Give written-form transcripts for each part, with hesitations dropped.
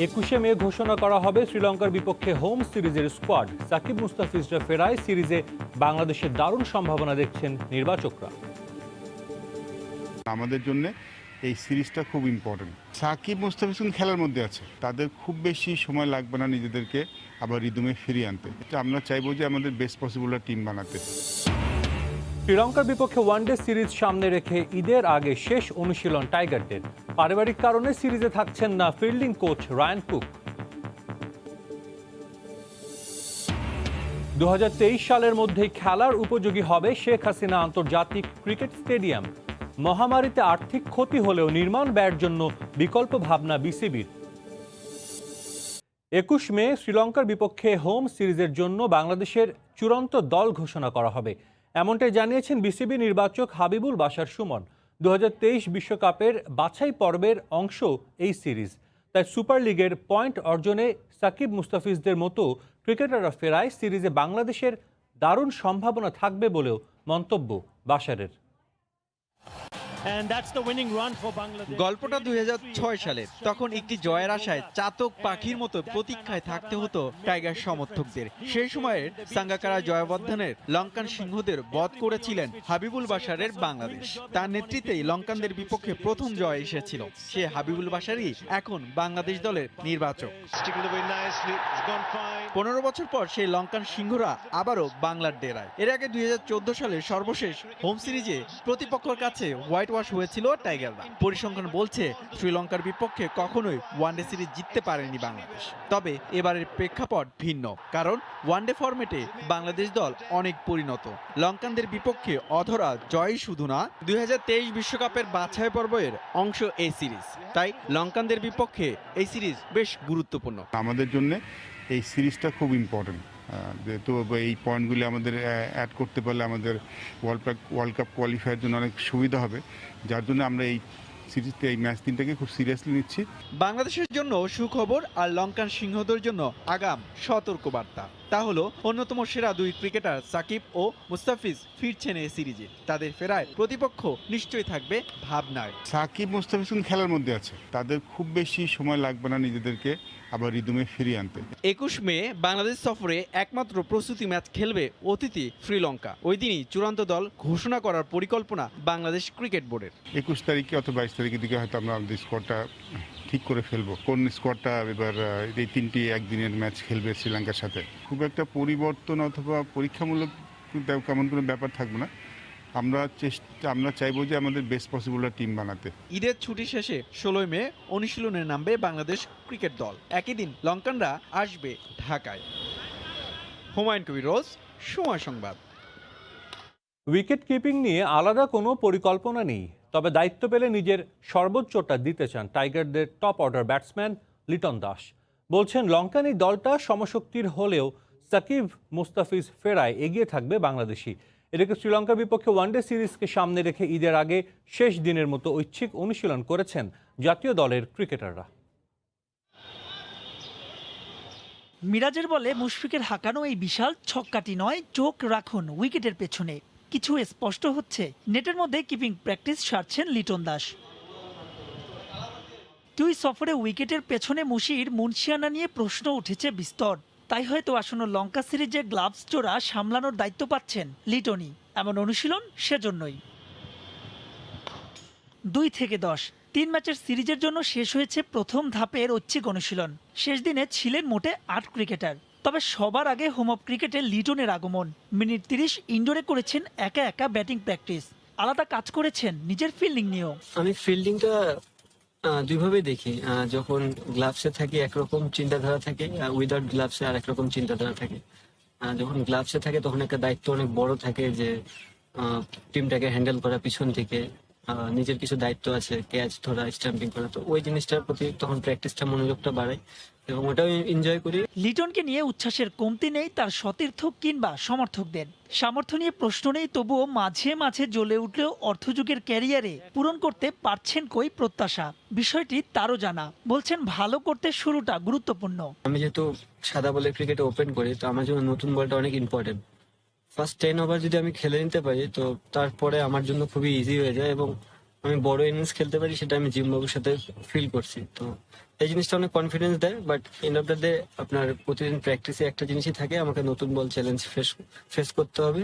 21শে মে ঘোষণা করা হবে শ্রীলঙ্কার বিপক্ষে হোম সিরিজের স্কোয়াড। সাকিব মুস্তাফিজরা ফেরায় সিরিজে বাংলাদেশের দারুণ সম্ভাবনা দেখছেন নির্বাচকরা। আমাদের জন্য এই সিরিজটা খুব ইম্পর্টেন্ট। সাকিব মুস্তাফিজ খেলার মধ্যে আছে, তাদের খুব বেশি সময় লাগবে না নিজেদেরকে আবার রিদমে ফিরিয়ে আনতে। আমরা চাইবো যে আমাদের বেস্ট পসিবল টিম বানাতে। শ্রীলঙ্কার বিপক্ষে ওয়ানডে সিরিজ সামনে রেখে ঈদের আগে শেষ অনুশীলন টাইগারদের। পারিবারিক কারণে সিরিজে থাকছেন না ফিল্ডিং কোচ রায়ান কুক। 2023 সালের মধ্যেই খেলার উপযোগী হবে শেখ হাসিনা আন্তর্জাতিক ক্রিকেট স্টেডিয়াম। মহামারীতে আর্থিক ক্ষতি হলেও নির্মাণ ব্যয়ের জন্য বিকল্প ভাবনা বিসিবির। 21 মে শ্রীলঙ্কার বিপক্ষে হোম সিরিজের জন্য বাংলাদেশের চূড়ান্ত দল ঘোষণা করা হবে, এমনটাই জানিয়েছেন বিসিবি নির্বাচক হাবিবুল বাশার সুমন। 2023 বিশ্বকাপের বাছাই পর্বের অংশ এই সিরিজ, তাই সুপার লিগের পয়েন্ট অর্জনে সাকিব মুস্তাফিজদের মতো ক্রিকেটাররা ফেরায় সিরিজে বাংলাদেশের দারুণ সম্ভাবনা থাকবে বলেও মন্তব্য বাশারের। গল্পটা 2006 সালে, তখন একটি জয়ের আশায় চাতক পাখির মতো প্রতীক্ষায় থাকতে হতো টাইগার সমর্থকদের। সেই সময়ের সাঙ্গাকারা জয়াবর্ধনের লঙ্কান সিংহদের বধ করেছিলেন হাবিবুল বাশারের বাংলাদেশ। তার নেতৃত্বেই লঙ্কানদের বিপক্ষে প্রথম জয় এসেছিল। সে হাবিবুল বাশারই এখন বাংলাদেশ দলের নির্বাচক। 15 বছর পর সেই লঙ্কান সিংহরা আবারও বাংলার ডেরায়। এর আগে 2014 সালের সর্বশেষ হোম সিরিজে প্রতিপক্ষের কাছে হোয়াইট ওয়াশ হয়েছিল টাইগাররা। পরিসংখ্যান বলছে শ্রীলঙ্কার বিপক্ষে কখনোই ওয়ানডে সিরিজ জিততে পারেনি বাংলাদেশ। তবে এবারের প্রেক্ষাপট ভিন্ন, কারণ ওয়ানডে ফরম্যাটে বাংলাদেশ দল অনেক পরিণত। লঙ্কানদের বিপক্ষে অধরা জয় শুধু না, 2023 বিশ্বকাপের বাছাই পর্বের অংশ এই সিরিজ। তাই লঙ্কানদের বিপক্ষে এই সিরিজ বেশ গুরুত্বপূর্ণ। আমাদের জন্য এই সিরিজটা খুব ইম্পর্টেন্ট, যেহেতু এই পয়েন্টগুলি আমাদের অ্যাড করতে পারলে আমাদের ওয়ার্ল্ড কাপ কোয়ালিফাইয়ের জন্য অনেক সুবিধা হবে, যার জন্য আমরা এই সিরিজটা, এই ম্যাচ তিনটাকে খুব সিরিয়াসলি নিচ্ছি। বাংলাদেশের জন্য সুখবর আর লঙ্কান সিংহদের জন্য আগাম সতর্কবার্তা। তা হলো অন্যতম সেরা দুই ক্রিকেটার সাকিব ও মুস্তাফিজ ফিরছেন এই সিরিজে। তাদের ফেরায় প্রতিপক্ষ নিশ্চয়ই থাকবে ভাবনায়। সাকিব মুস্তাফিজ খেলার মধ্যে আছে, তাদের খুব বেশি সময় লাগবে না নিজেদেরকে আবার রিদমে ফিরিয়ে আনতে। 21 মে বাংলাদেশ সফরে একমাত্র প্রস্তুতি ম্যাচ খেলবে অতিথি শ্রীলঙ্কা। ওই দিনই চূড়ান্ত দল ঘোষণা করার পরিকল্পনা বাংলাদেশ ক্রিকেট বোর্ডের। 21 তারিখে অথবা 22 তারিখের দিকে হয়তো আমরা আমাদের স্কোয়াডটা ঠিক করে ফেলবো। কোন স্কোয়াডটা এবার এই তিনটি একদিনের ম্যাচ খেলবে শ্রীলঙ্কার সাথে। খুব একটা পরিবর্তন অথবা পরীক্ষামূলক কেমন কোনো ব্যাপার থাকবে না। আমরা চাইবো যে আমাদের বেস্ট পসিবল টিম বানাতে। ঈদের ছুটি শেষে 16 মে অনুশীলনে নামবে বাংলাদেশ ক্রিকেট দল। একই দিন লঙ্কানরা আসবে ঢাকায়। হুমায়ুন কবির রোজ, সময় সংবাদ। উইকেট কিপিং নিয়ে আলাদা কোনো পরিকল্পনা নেই, তবে দায়িত্ব পেলে নিজের সর্বোচ্চটা দিতে চান টাইগারদের top order batsman Liton Das. বলছেন লঙ্কান এই দলটা সমশক্তির হলেও সাকিব মুস্তাফিজ ফেরায় এগিয়ে থাকবে বাংলাদেশি। এদিকে শ্রীলঙ্কার বিপক্ষে ওয়ানডে সিরিজকে সামনে রেখে ঈদের আগে শেষ দিনের মতো ঐচ্ছিক অনুশীলন করেছেন জাতীয় দলের ক্রিকেটাররা। মিরাজের বলে মুশফিকের হাঁকানো এই বিশাল ছক্কাটি নয়, চোখ রাখুন উইকেটের পেছনে। কিছু স্পষ্ট হচ্ছে, নেটের মধ্যে কিপিং প্র্যাকটিস সারছেন লিটন দাস। দুই সফরে উইকেটের পেছনে মুনশিয়ানা নিয়ে প্রশ্ন উঠেছে বিস্তর। তাই হয়তো আসন্ন লঙ্কা সিরিজে গ্লাভস জোড়া সামলানোর দায়িত্ব পাচ্ছেন লিটনই। এমন অনুশীলন সেজন্যই। 2 থেকে 10 3 ম্যাচের সিরিজের জন্য শেষ হয়েছে প্রথম ধাপের ঐচ্ছিক অনুশীলন। শেষ দিনে ছিলেন মোটে 8 ক্রিকেটার। তবে সবার আগে হোম অফ ক্রিকেটে লিটনের আগমন। মিনিট 30 ইনডোরে করেছেন একা একা ব্যাটিং প্র্যাকটিস। আলাদা কাজ করেছেন নিজের ফিল্ডিং নিয়েও। আমি ফিল্ডিংটা দুইভাবে দেখি। যখন গ্লাভসে থাকি একরকম চিন্তাধারা থাকে, উইদাউট গ্লাভসে আর একরকম চিন্তাধারা থাকে। যখন গ্লাভসে থাকে তখন একটা দায়িত্ব অনেক বড় থাকে, যে টিমটাকে হ্যান্ডেল করা, পিছন থেকে নিজের কিছু দায়িত্ব আছে, ক্যাচ ধরা, স্ট্যাম্পিং করা। তো ওই জিনিসটার প্রতি তখন প্র্যাকটিসটা, মনোযোগটা বাড়ায় এবং ওটাও এনজয় করি। লিটনকে নিয়ে উচ্ছ্বাসের কমতি নেই তার সতীর্থ কিংবা সমর্থকদের। সামর্থ্য নিয়ে প্রশ্ন নেই, তবুও মাঝে মাঝে জ্বলে উঠলেও অর্ধযুগের ক্যারিয়ারে পূরণ করতে পারছেন কই প্রত্যাশা, বিষয়টি তারও জানা। বলছেন ভালো করতে শুরুটা গুরুত্বপূর্ণ। আমি যেহেতু সাদা বলের ক্রিকেটে ওপেন করি, তো আমার জন্য নতুন বলটা অনেক ইম্পর্টেন্ট। ফার্স্ট 10 ওভার যদি আমি খেলে নিতে পারি, তো তারপরে আমার জন্য খুবই ইজি হয়ে যায় এবং আমি বড় ইনিংস খেলতে পারি, সেটা আমি জিম্বাবুর সাথে ফিল করছি। তো এই জিনিসটা অনেক কনফিডেন্স দেয়, but end of the day আপনার প্রতিদিন প্র্যাকটিসে একটা জিনিসই থাকে, আমাকে নতুন বল চ্যালেঞ্জ ফেস করতে হবে,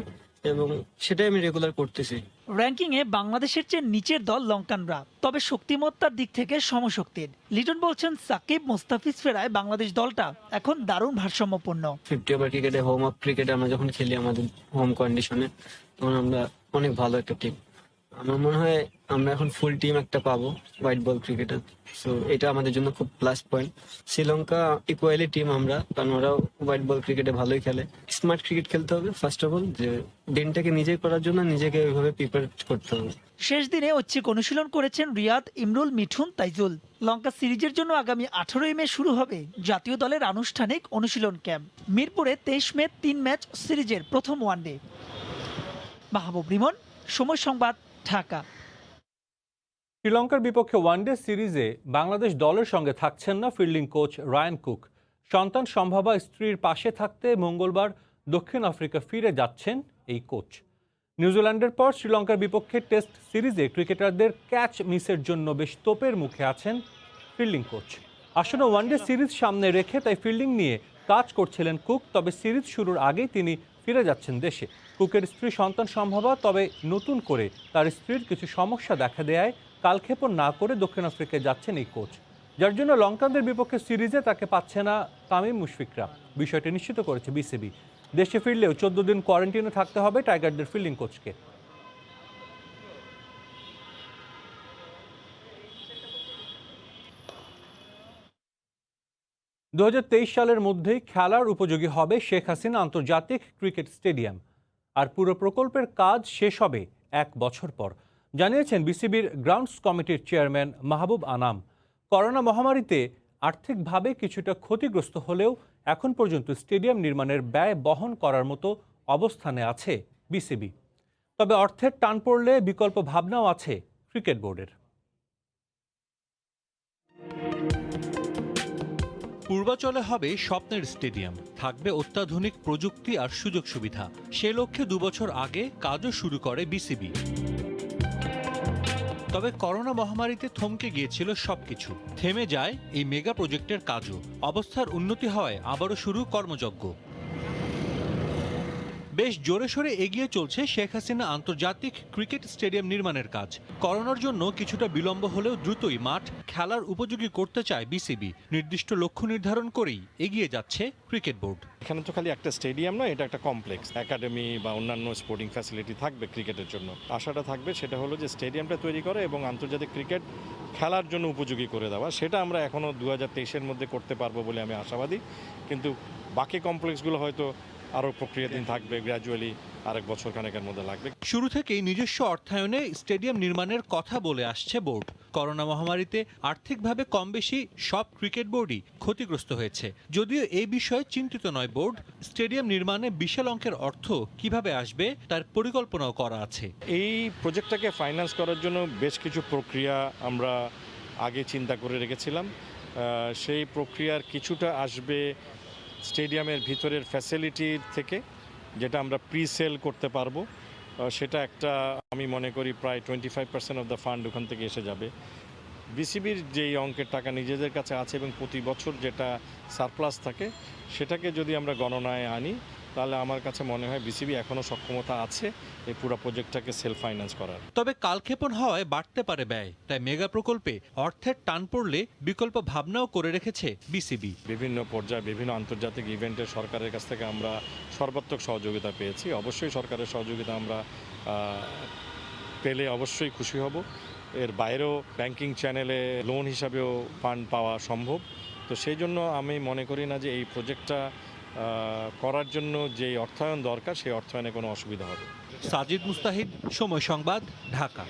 এবং সেটাই আমি রেগুলার করতেছি। র্যাঙ্কিংয়ে বাংলাদেশের চেয়ে নিচের দল লঙ্কানরা, তবে শক্তিমত্তার দিক থেকে সমশক্তির। লিটন বলছেন সাকিব মুস্তাফিজ ফেরায় বাংলাদেশ দলটা এখন দারুণ ভারসাম্যপূর্ণ। 50 ওভার ক্রিকেটে, হোম অফ ক্রিকেটে আমরা যখন খেলি আমাদের হোম কন্ডিশনে, তখন আমরা অনেক ভালো একটা টিম। আমার মনে হয় আমরা এখন ফুল টিম একটা পাবো হোয়াইট বল ক্রিকেটার, সো এটা আমাদের জন্য খুব plus point. Sri Lanka equally team আমরা, কারণ ওরাও হোয়াইট বল ক্রিকেটে ভালোই খেলে। স্মার্ট ক্রিকেট খেলতে হবে ফার্স্ট অফ অল, যে দিনটাকে নিজেই করার জন্য নিজেকে ওইভাবে প্রিপেয়ার করতে হবে। শেষ দিনে ঐচ্ছিক অনুশীলন করেছেন রিয়াদ, ইমরুল, মিঠুন, তাইজুল। লঙ্কা সিরিজের জন্য আগামী 18 মে শুরু হবে জাতীয় দলের আনুষ্ঠানিক অনুশীলন ক্যাম্প। মিরপুরে 23 মে 3 ম্যাচ সিরিজের প্রথম ওয়ানডে। মাহবুব রিমন, সময় সংবাদ, ঢাকা। শ্রীলঙ্কার বিপক্ষে ওয়ানডে সিরিজে বাংলাদেশ দলের সঙ্গে থাকছেন না ফিল্ডিং কোচ রায়ান কুক। সন্তান সম্ভাবা স্ত্রীর পাশে থাকতে মঙ্গলবার দক্ষিণ আফ্রিকা ফিরে যাচ্ছেন এই কোচ। নিউজিল্যান্ডের পর শ্রীলঙ্কার বিপক্ষে টেস্ট সিরিজে ক্রিকেটারদের ক্যাচ মিসের জন্য বেশ তোপের মুখে আছেন ফিল্ডিং কোচ। আসন্ন ওয়ানডে সিরিজ সামনে রেখে তাই ফিল্ডিং নিয়ে কাজ করছিলেন কুক। তবে সিরিজ শুরুর আগেই তিনি ফিরে যাচ্ছেন দেশে। কুকের স্ত্রী সন্তান সম্ভাবা, তবে নতুন করে তার স্ত্রীর কিছু সমস্যা দেখা দেয় কালক্ষেপণ না করে দক্ষিণ আফ্রিকায় যাচ্ছেন এই কোচ, যার জন্য লঙ্কানদের বিপক্ষে সিরিজে তাকে পাচ্ছে না তামিম মুশফিকরা। বিষয়টি নিশ্চিত করেছে বিসিবি। দেশে ফিরলেও 14 দিন কোয়ারেন্টিনে থাকতে হবে টাইগারদের ফিল্ডিং কোচকে। দু সালের মধ্যেই খেলার উপযোগী হবে শেখ হাসিনা আন্তর্জাতিক ক্রিকেট স্টেডিয়াম। আর পুরো প্রকল্পের কাজ শেষ হবে 1 বছর পর, জানিয়েছেন বিসিবির গ্রাউন্ডস কমিটির চেয়ারম্যান মাহবুব আনাম। করোনা মহামারীতে আর্থিকভাবে কিছুটা ক্ষতিগ্রস্ত হলেও এখন পর্যন্ত স্টেডিয়াম নির্মাণের ব্যয় বহন করার মতো অবস্থানে আছে বিসিবি। তবে অর্থের টান পড়লে বিকল্প ভাবনাও আছে ক্রিকেট বোর্ডের। পূর্বাচলে হবে স্বপ্নের স্টেডিয়াম, থাকবে অত্যাধুনিক প্রযুক্তি আর সুযোগ সুবিধা। সে লক্ষ্যে 2 বছর আগে কাজও শুরু করে বিসিবি। তবে করোনা মহামারীতে থমকে গিয়েছিল সবকিছু, থেমে যায় এই মেগা প্রজেক্টের কাজও। অবস্থার উন্নতি হওয়ায় আবারও শুরু কর্মযজ্ঞ। বেশ জোরে সোরে এগিয়ে চলছে শেখ হাসিনা আন্তর্জাতিক ক্রিকেট স্টেডিয়াম নির্মাণের কাজ। করোনার জন্য কিছুটা বিলম্ব হলেও দ্রুতই মাঠ খেলার উপযোগী করতে চায় বিসিবি। নির্দিষ্ট লক্ষ্য নির্ধারণ করেই এগিয়ে যাচ্ছে ক্রিকেট বোর্ড। এখানে তো খালি একটা স্টেডিয়াম নয়, এটা একটা কমপ্লেক্স, একাডেমি বা অন্যান্য স্পোর্টিং ফ্যাসিলিটি থাকবে ক্রিকেটের জন্য। আশাটা থাকবে সেটা হলো যে স্টেডিয়ামটা তৈরি করে এবং আন্তর্জাতিক ক্রিকেট খেলার জন্য উপযোগী করে দেওয়া। সেটা আমরা এখনও 2023-এর মধ্যে করতে পারবো বলে আমি আশাবাদী, কিন্তু বাকি কমপ্লেক্সগুলো হয়তো আরও প্রক্রিয়াধীন থাকবে, গ্র্যাজুয়ালি আরেক বছর খানেকের মধ্যে লাগবে। শুরু থেকেই নিজস্ব অর্থায়নে স্টেডিয়াম নির্মাণের কথা বলে আসছে বোর্ড। করোনা মহামারীতে আর্থিকভাবে কম বেশি সব ক্রিকেট বোর্ডই ক্ষতিগ্রস্ত হয়েছে। যদিও এই বিষয়ে চিন্তিত নয় বোর্ড। স্টেডিয়াম নির্মাণে বিশাল অঙ্কের অর্থ কিভাবে আসবে তার পরিকল্পনাও করা আছে। এই প্রজেক্টটাকে ফাইন্যান্স করার জন্য বেশ কিছু প্রক্রিয়া আমরা আগে চিন্তা করে রেখেছিলাম। সেই প্রক্রিয়ার কিছুটা আসবে স্টেডিয়ামের ভিতরের ফ্যাসিলিটির থেকে, যেটা আমরা প্রি সেল করতে পারবো। সেটা একটা, আমি মনে করি প্রায় 25% অফ দ্য ফান্ড ওখান থেকে এসে যাবে। বিসিবির যেই অঙ্কের টাকা নিজেদের কাছে আছে এবং প্রতি বছর যেটা সারপ্লাস থাকে, সেটাকে যদি আমরা গণনায় আনি, তাহলে আমার কাছে মনে হয় বিসিবি এখনও সক্ষমতা আছে এই পুরো প্রজেক্টটাকে সেলফ ফাইন্যান্স করার। তবে কালক্ষেপণ হওয়ায় বাড়তে পারে ব্যয়, তাই মেগা প্রকল্পে অর্থের টান পড়লে বিকল্প ভাবনাও করে রেখেছে বিসিবি। বিভিন্ন পর্যায়ে বিভিন্ন আন্তর্জাতিক ইভেন্টে সরকারের কাছ থেকে আমরা সর্বাত্মক সহযোগিতা পেয়েছি। অবশ্যই সরকারের সহযোগিতা আমরা পেলে অবশ্যই খুশি হব। এর বাইরেও ব্যাংকিং চ্যানেলে লোন হিসাবেও ফান্ড পাওয়া সম্ভব। তো সেই জন্য আমি মনে করি না যে এই প্রজেক্টটা করার জন্য যে অর্থায়ন দরকার সেই অর্থায়নে কোনো অসুবিধা হবে। সাজিদ মুস্তাহিদ, সময় সংবাদ, ঢাকা।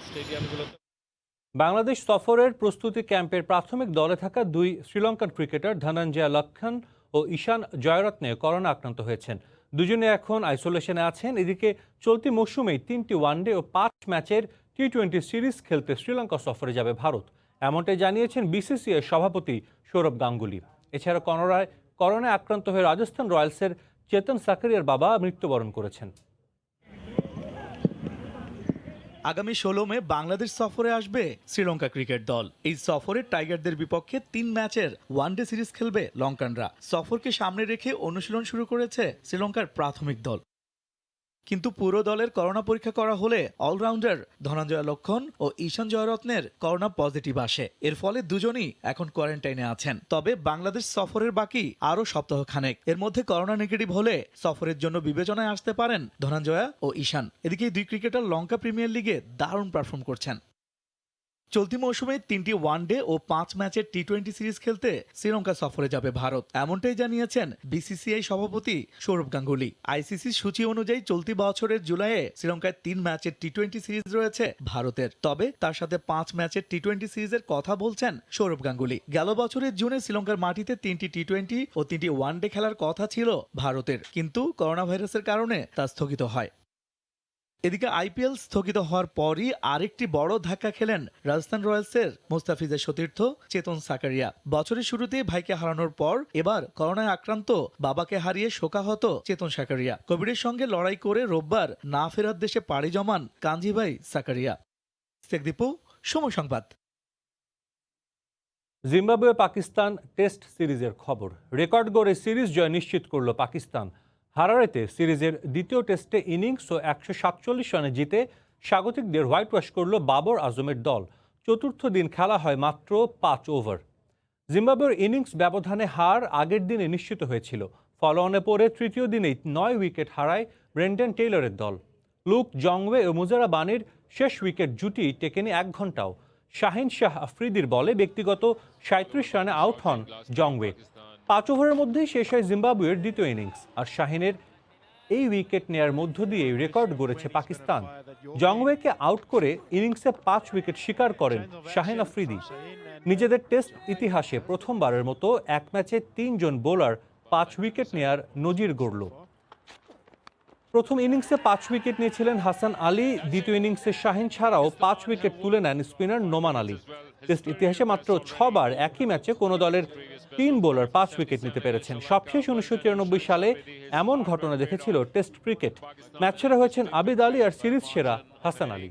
বাংলাদেশ সফরের প্রস্তুতি ক্যাম্পের প্রাথমিক দলে থাকা 2 শ্রীলঙ্কান ক্রিকেটার ধনঞ্জয় লক্ষণ ও ঈশান জয়রত্নে করোনা আক্রান্ত হয়েছেন। দুজনে এখন আইসোলেশনে আছেন। এদিকে চলতি মৌসুমেই 3টি ওয়ানডে ও 5 ম্যাচের টি-20 সিরিজ খেলতে শ্রীলঙ্কা সফরে যাবে ভারত, এমনটাই জানিয়েছেন বিসিসিআই সভাপতি সৌরভ গাঙ্গুলি। এছাড়া করোনায় আক্রান্ত হয়ে রাজস্থান রয়্যালসের চেতন সাকারিয়ার বাবা মৃত্যুবরণ করেছেন। আগামী 16 মে বাংলাদেশ সফরে আসবে শ্রীলঙ্কা ক্রিকেট দল। এই সফরে টাইগারদের বিপক্ষে 3 ম্যাচের ওয়ানডে সিরিজ খেলবে লঙ্কানরা। সফরকে সামনে রেখে অনুশীলন শুরু করেছে শ্রীলঙ্কার প্রাথমিক দল। কিন্তু পুরো দলের করোনা পরীক্ষা করা হলে অলরাউন্ডার ধনঞ্জয় লক্ষণ ও ঈশান জয়রত্নের করোনা পজিটিভ আসে। এর ফলে দুজনই এখন কোয়ারেন্টাইনে আছেন। তবে বাংলাদেশ সফরের বাকি আরও সপ্তাহখানেক। এর মধ্যে করোনা নেগেটিভ হলে সফরের জন্য বিবেচনায় আসতে পারেন ধনঞ্জয়া ও ঈশান। এদিকে দুই ক্রিকেটার লঙ্কা প্রিমিয়ার লিগে দারুণ পারফর্ম করছেন। চলতি মৌসুমে 3টি ওয়ানডে ও 5 ম্যাচের টি-20 সিরিজ খেলতে শ্রীলঙ্কা সফরে যাবে ভারত। এমনটাই জানিয়েছেন বিসিসিআই সভাপতি সৌরভ গাঙ্গুলি। আইসিসির সূচি অনুযায়ী চলতি বছরের জুলাইয়ে শ্রীলঙ্কায় 3 ম্যাচের টি-20 সিরিজ রয়েছে ভারতের। তবে তার সাথে 5 ম্যাচের টি-20 সিরিজের কথা বলছেন সৌরভ গাঙ্গুলি। গেল বছরের জুনে শ্রীলঙ্কার মাটিতে 3টি টি-20 ও 3টি ওয়ানডে খেলার কথা ছিল ভারতের, কিন্তু করোনা ভাইরাসের কারণে তা স্থগিত হয়। এদিকে আইপিএল স্থগিত হওয়ার পরই আরেকটি বড় ধাক্কা খেলেন রাজস্থান রয়্যালসের মুস্তাফিজের সতীর্থ চেতন সাকারিয়া। বছরের শুরুতেই ভাইকে হারানোর পর এবার করোনায় আক্রান্ত বাবাকে হারিয়ে শোকাহত চেতন সাকারিয়া। কোভিডের সঙ্গে লড়াই করে রোববার না ফেরার দেশে পাড়ি জমান কাঞ্জিভাই সাকারিয়া। দীপু, সময় সংবাদ। জিম্বাবুয়ে পাকিস্তান টেস্ট সিরিজের খবর। রেকর্ড গড়ে সিরিজ জয় নিশ্চিত করল পাকিস্তান। হারারেতে সিরিজের দ্বিতীয় টেস্টে ইনিংস ও 147 রানে জিতে স্বাগতিকদের হোয়াইট ওয়াশ করল বাবর আজমের দল। চতুর্থ দিন খেলা হয় মাত্র 5 ওভার। জিম্বাবুয়ের ইনিংস ব্যবধানে হার আগের দিনে নিশ্চিত হয়েছিল। ফলোঅনে পড়ে তৃতীয় দিনেই 9 উইকেট হারায় ব্রেন্ডন টেইলরের দল। লুক জংওয়ে ও মুজারা বানির শেষ উইকেট জুটি টেকেনি 1 ঘন্টাও। শাহিন শাহ আফ্রিদির বলে ব্যক্তিগত 37 রানে আউট হন জংওয়ে। 5 ওভারের মধ্যেই শেষ হয় জিম্বাবুয়ের দ্বিতীয় ইনিংস। আর শাহিনের এই উইকেট নেয়ার মধ্য দিয়ে রেকর্ড গড়েছে পাকিস্তান। জংওয়েকে আউট করে ইনিংসে 5 উইকেট শিকার করেন শাহিন আফ্রিদি। নিজেদের টেস্ট ইতিহাসে প্রথমবারের মতো এক ম্যাচে 3 জন বোলার 5 উইকেট নেয়ার নজির গড়ল। প্রথম ইনিংসে 5 উইকেট নিয়েছিলেন হাসান আলী। দ্বিতীয় ইনিংসে শাহিন ছাড়াও 5 উইকেট তুলে নেন স্পিনার নোমান আলী। টেস্ট ইতিহাসে মাত্র 6 বার একই ম্যাচে কোনো দলের 3 বোলার 5 উইকেট নিতে পেরেছেন। সবশেষ 1993 সালে এমন ঘটনা দেখেছিল টেস্ট ক্রিকেট। ম্যাচ সেরা হয়েছেন আবিদ আলী আর সিরিজ সেরা হাসান আলী।